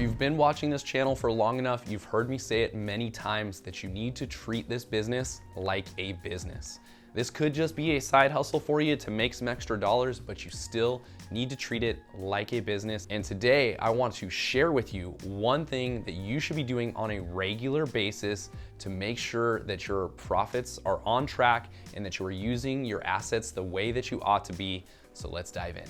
you've been watching this channel for long enough, you've heard me say it many times that you need to treat this business like a business. This could just be a side hustle for you to make some extra dollars, but you still need to treat it like a business. And today I want to share with you one thing that you should be doing on a regular basis to make sure that your profits are on track and that you are using your assets the way that you ought to be. So let's dive in.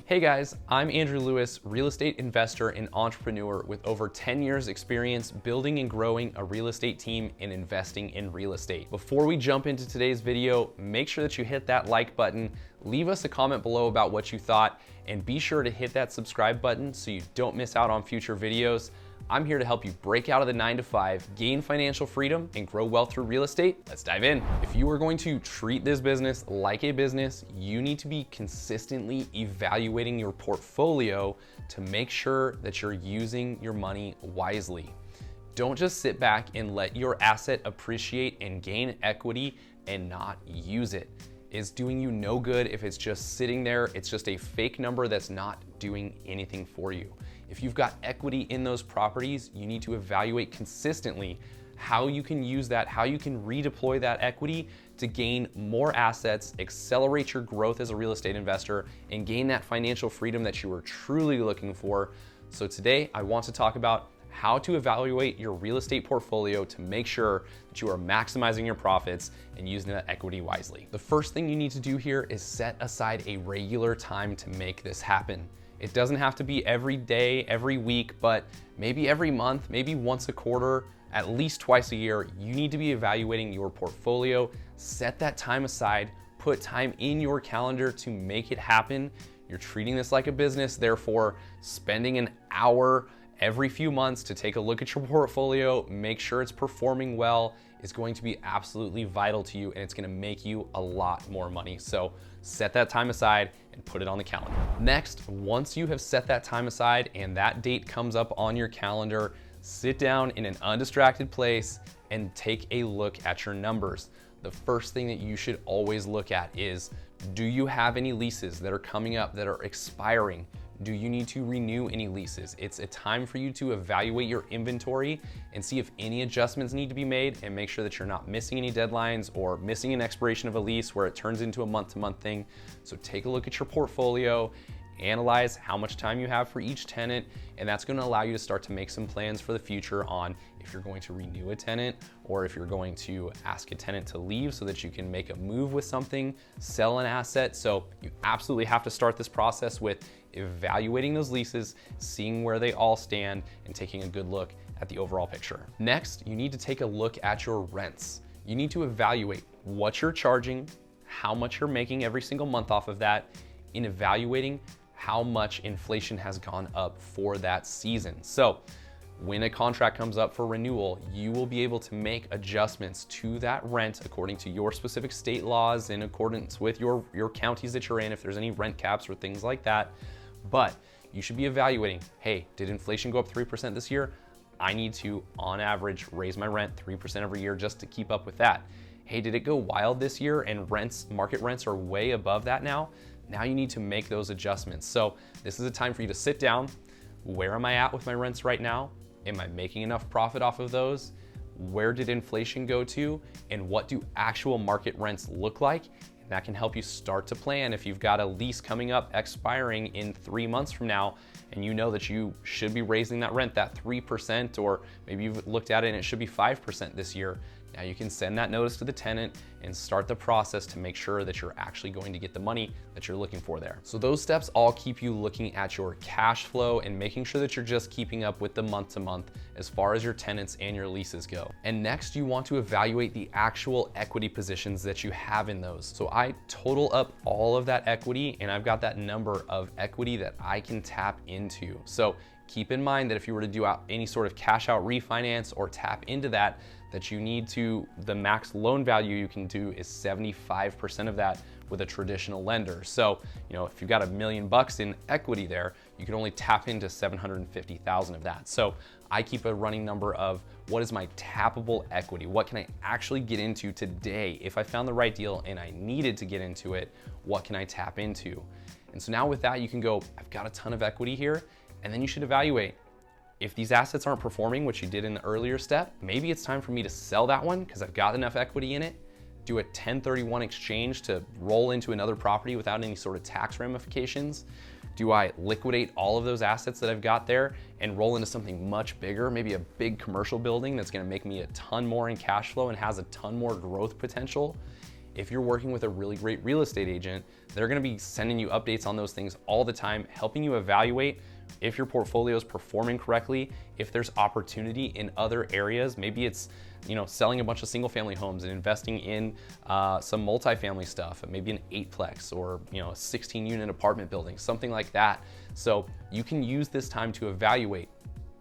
Hey guys, I'm Andrew Lewis, real estate investor and entrepreneur with over 10 years experience building and growing a real estate team and investing in real estate. Before we jump into today's video, make sure that you hit that like button, leave us a comment below about what you thought, and be sure to hit that subscribe button so you don't miss out on future videos. I'm here to help you break out of the 9-to-5, gain financial freedom, and grow wealth through real estate. Let's dive in. If you are going to treat this business like a business, you need to be consistently evaluating your portfolio to make sure that you're using your money wisely. Don't just sit back and let your asset appreciate and gain equity and not use it. It's doing you no good if it's just sitting there. It's just a fake number that's not doing anything for you. If you've got equity in those properties, you need to evaluate consistently how you can use that, how you can redeploy that equity to gain more assets, accelerate your growth as a real estate investor, and gain that financial freedom that you are truly looking for. So today, I want to talk about how to evaluate your real estate portfolio to make sure that you are maximizing your profits and using that equity wisely. The first thing you need to do here is set aside a regular time to make this happen. It doesn't have to be every day, every week, but maybe every month, maybe once a quarter, at least twice a year. You need to be evaluating your portfolio. Set that time aside, put time in your calendar to make it happen. You're treating this like a business, therefore spending an hour every few months to take a look at your portfolio, make sure it's performing well, is going to be absolutely vital to you, and it's gonna make you a lot more money. So set that time aside and put it on the calendar. Next, once you have set that time aside and that date comes up on your calendar, sit down in an undistracted place and take a look at your numbers. The first thing that you should always look at is, do you have any leases that are coming up that are expiring? Do you need to renew any leases? It's a time for you to evaluate your inventory and see if any adjustments need to be made, and make sure that you're not missing any deadlines or missing an expiration of a lease where it turns into a month-to-month thing. So take a look at your portfolio, analyze how much time you have for each tenant, and that's going to allow you to start to make some plans for the future on if you're going to renew a tenant or if you're going to ask a tenant to leave so that you can make a move with something, sell an asset. So you absolutely have to start this process with evaluating those leases, seeing where they all stand, and taking a good look at the overall picture. Next, you need to take a look at your rents. You need to evaluate what you're charging, how much you're making every single month off of that, in evaluating how much inflation has gone up for that season. So when a contract comes up for renewal, you will be able to make adjustments to that rent according to your specific state laws, in accordance with your counties that you're in, if there's any rent caps or things like that. But you should be evaluating, hey, did inflation go up 3% this year? I need to, on average, raise my rent 3% every year just to keep up with that. Hey, did it go wild this year and market rents are way above that now? Now you need to make those adjustments. So this is a time for you to sit down. Where am I at with my rents right now? Am I making enough profit off of those? Where did inflation go to? And what do actual market rents look like? And that can help you start to plan. If you've got a lease coming up expiring in 3 months from now, and you know that you should be raising that rent, that 3%, or maybe you've looked at it and it should be 5% this year. Now you can send that notice to the tenant and start the process to make sure that you're actually going to get the money that you're looking for there. So those steps all keep you looking at your cash flow and making sure that you're just keeping up with the month to month as far as your tenants and your leases go. And next, you want to evaluate the actual equity positions that you have in those. So I total up all of that equity, and I've got that number of equity that I can tap into. So keep in mind that if you were to do any sort of cash out refinance or tap into that, you need to, the max loan value you can do is 75% of that with a traditional lender. So, if you've got $1 million in equity there, you can only tap into 750,000 of that. So I keep a running number of what is my tappable equity? What can I actually get into today? If I found the right deal and I needed to get into it, what can I tap into? And so now with that, you can go, I've got a ton of equity here, and then you should evaluate. If these assets aren't performing, which you did in the earlier step, maybe it's time for me to sell that one because I've got enough equity in it, do a 1031 exchange to roll into another property without any sort of tax ramifications. Do I liquidate all of those assets that I've got there and roll into something much bigger, maybe a big commercial building that's gonna make me a ton more in cash flow and has a ton more growth potential? If you're working with a really great real estate agent, they're gonna be sending you updates on those things all the time, helping you evaluate if your portfolio is performing correctly, if there's opportunity in other areas. Maybe it's selling a bunch of single family homes and investing in some multifamily stuff, maybe an 8-plex or a 16 unit apartment building, something like that. So you can use this time to evaluate,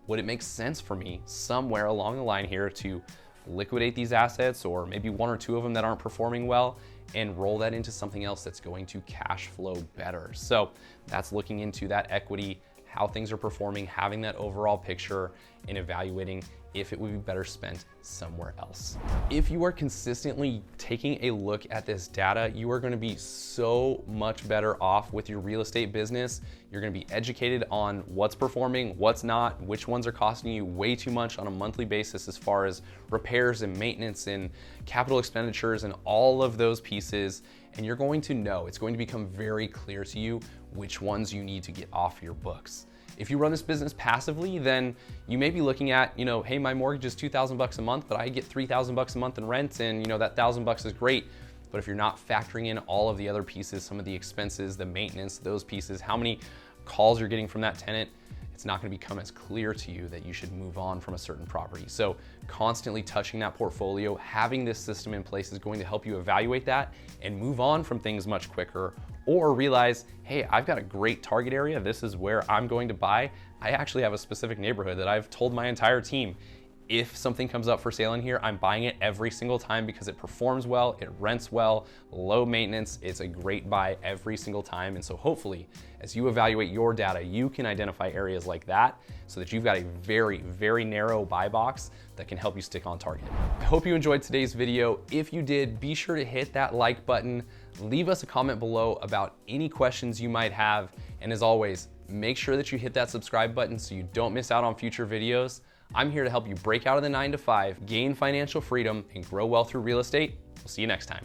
would it make sense for me somewhere along the line here to liquidate these assets, or maybe one or two of them that aren't performing well, and roll that into something else that's going to cash flow better. So that's looking into that equity, how things are performing, having that overall picture, and evaluating if it would be better spent somewhere else. If you are consistently taking a look at this data, you are gonna be so much better off with your real estate business. You're gonna be educated on what's performing, what's not, which ones are costing you way too much on a monthly basis as far as repairs and maintenance and capital expenditures and all of those pieces. And you're going to know, it's going to become very clear to you which ones you need to get off your books. If you run this business passively, then you may be looking at, hey, my mortgage is $2,000 a month, but I get $3,000 a month in rent, and that $1,000 is great. But if you're not factoring in all of the other pieces, some of the expenses, the maintenance, those pieces, how many calls you're getting from that tenant, it's not going to become as clear to you that you should move on from a certain property. So constantly touching that portfolio, having this system in place is going to help you evaluate that and move on from things much quicker, or realize, hey, I've got a great target area. This is where I'm going to buy. I actually have a specific neighborhood that I've told my entire team, if something comes up for sale in here, I'm buying it every single time because it performs well, it rents well, low maintenance, it's a great buy every single time. And so hopefully, as you evaluate your data, you can identify areas like that so that you've got a very, very narrow buy box that can help you stick on target. I hope you enjoyed today's video. If you did, be sure to hit that like button, leave us a comment below about any questions you might have. And as always, make sure that you hit that subscribe button so you don't miss out on future videos. I'm here to help you break out of the 9 to 5, gain financial freedom, and grow wealth through real estate. We'll see you next time.